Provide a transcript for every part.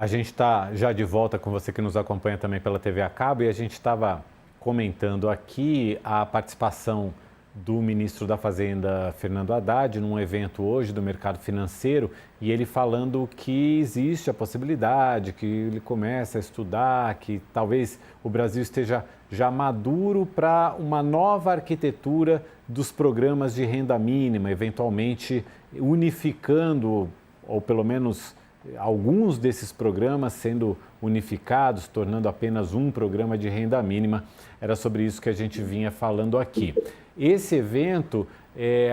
A gente está já de volta com você que nos acompanha também pela TV a cabo e a gente estava comentando aqui a participação do ministro da Fazenda, Fernando Haddad, num evento hoje do mercado financeiro, e ele falando que existe a possibilidade, que ele começa a estudar, que talvez o Brasil esteja já maduro para uma nova arquitetura dos programas de renda mínima, eventualmente unificando, ou pelo menos alguns desses programas sendo unificados, tornando apenas um programa de renda mínima. Era sobre isso que a gente vinha falando aqui. Esse evento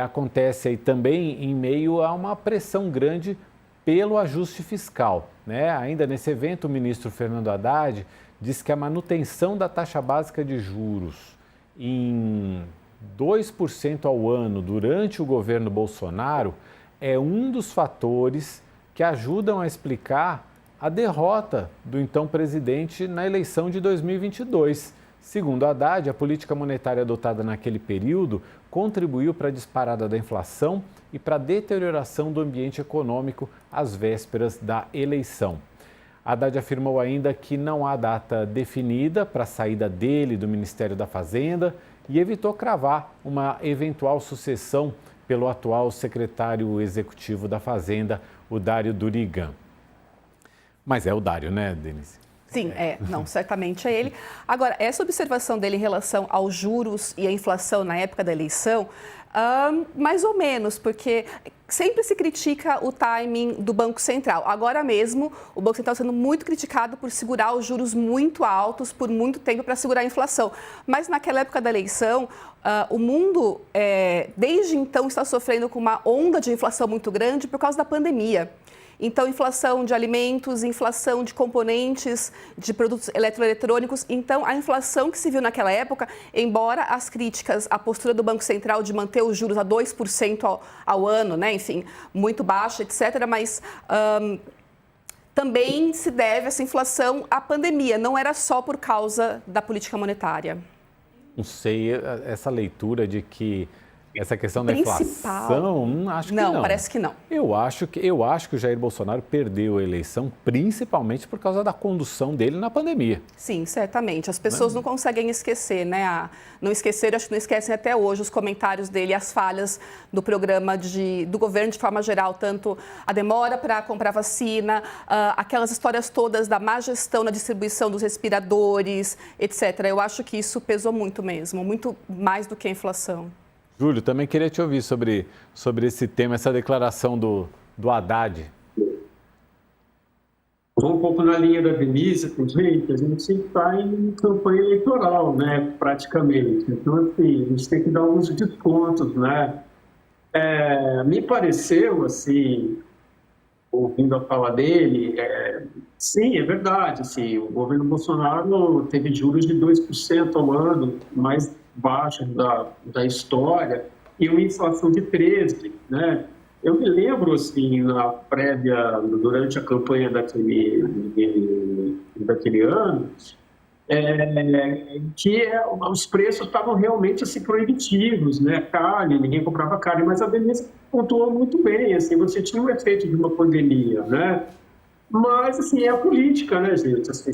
acontece aí também em meio a uma pressão grande pelo ajuste fiscal, né? Ainda nesse evento, o ministro Fernando Haddad disse que a manutenção da taxa básica de juros em 2% ao ano durante o governo Bolsonaro é um dos fatores que ajudam a explicar a derrota do então presidente na eleição de 2022. Segundo Haddad, a política monetária adotada naquele período contribuiu para a disparada da inflação e para a deterioração do ambiente econômico às vésperas da eleição. Haddad afirmou ainda que não há data definida para a saída dele do Ministério da Fazenda e evitou cravar uma eventual sucessão pelo atual secretário executivo da Fazenda, o Dário Durigan. Mas é o Dário, né, Denise? Sim, não, certamente é ele. Agora, essa observação dele em relação aos juros e à inflação na época da eleição, mais ou menos, porque sempre se critica o timing do Banco Central. Agora mesmo, o Banco Central está sendo muito criticado por segurar os juros muito altos por muito tempo para segurar a inflação. Mas naquela época da eleição, o mundo, desde então, está sofrendo com uma onda de inflação muito grande por causa da pandemia. Então, inflação de alimentos, inflação de componentes, de produtos eletroeletrônicos. Então, a inflação que se viu naquela época, embora as críticas à postura do Banco Central de manter os juros a 2% ao ano, né, enfim, muito baixa, etc., mas também se deve essa inflação à pandemia, não era só por causa da política monetária. Não sei, essa leitura de que essa questão da inflação, acho que não. Não, parece que não. Eu acho que o Jair Bolsonaro perdeu a eleição principalmente por causa da condução dele na pandemia. Sim, certamente. As pessoas não conseguem esquecer, né? Não esqueceram, acho que não esquecem até hoje os comentários dele, as falhas do programa do governo de forma geral, tanto a demora para comprar vacina, aquelas histórias todas da má gestão na distribuição dos respiradores, etc. Eu acho que isso pesou muito mesmo, muito mais do que a inflação. Júlio, também queria te ouvir sobre esse tema, essa declaração do Haddad. Vou um pouco na linha da Denise, gente, a gente está em campanha eleitoral, né, praticamente. Então, assim, a gente tem que dar uns descontos, né. Me pareceu, assim, ouvindo a fala dele, sim, é verdade, assim, o governo Bolsonaro teve juros de 2% ao ano, mais baixa da história, e uma inflação de 13%, né? Eu me lembro, assim, na prévia, durante a campanha daquele ano, que os preços estavam realmente, assim, proibitivos, né? Carne, ninguém comprava carne, mas a Denise pontuou muito bem, assim, você tinha um efeito de uma pandemia, né? Mas, assim, é a política, né, gente? Assim,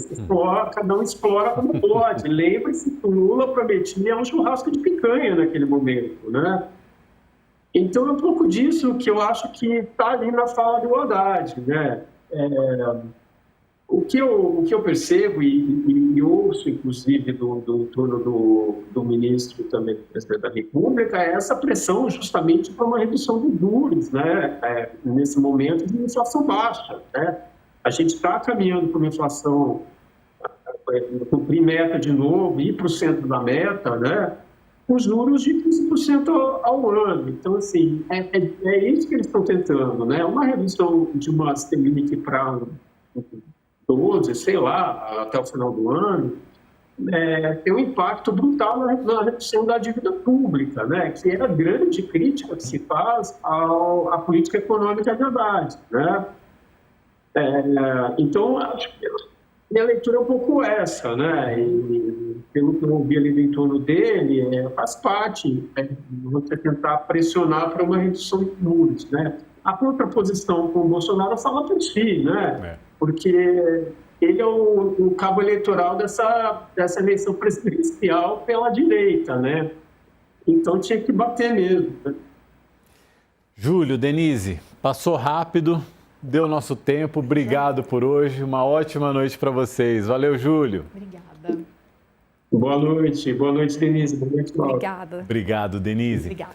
cada um explora como pode. Lembre-se que o Lula prometia um churrasco de picanha naquele momento, né? Então, é um pouco disso que eu acho que está ali na fala do Haddad, né? O que eu percebo e ouço, inclusive, do ministro também, do presidente da República, é essa pressão justamente para uma redução dos juros, né? Nesse momento de inflação baixa, né? A gente está caminhando para uma inflação, cumprir meta de novo, ir para o centro da meta, né? Com juros de 15% ao ano. Então, assim, é isso que eles estão tentando, né? Uma redução de uma Selic para 12, sei lá, até o final do ano, tem um impacto brutal na redução da dívida pública, né? Que é a grande crítica que se faz à política econômica de Haddad, né? Então, acho que minha leitura é um pouco essa, né? E pelo que eu ouvi ali do entorno dele, faz parte você tentar pressionar para uma redução de juros, né? A contraposição com o Bolsonaro fala por si, né? porque ele é o cabo eleitoral dessa eleição presidencial pela direita, né? Então tinha que bater mesmo, né? Júlio, Denise, passou rápido, deu nosso tempo. Obrigado por hoje. Uma ótima noite para vocês. Valeu, Júlio. Obrigada. Boa noite, Denise. Boa noite, Laura. Obrigada. Obrigado, Denise. Obrigada.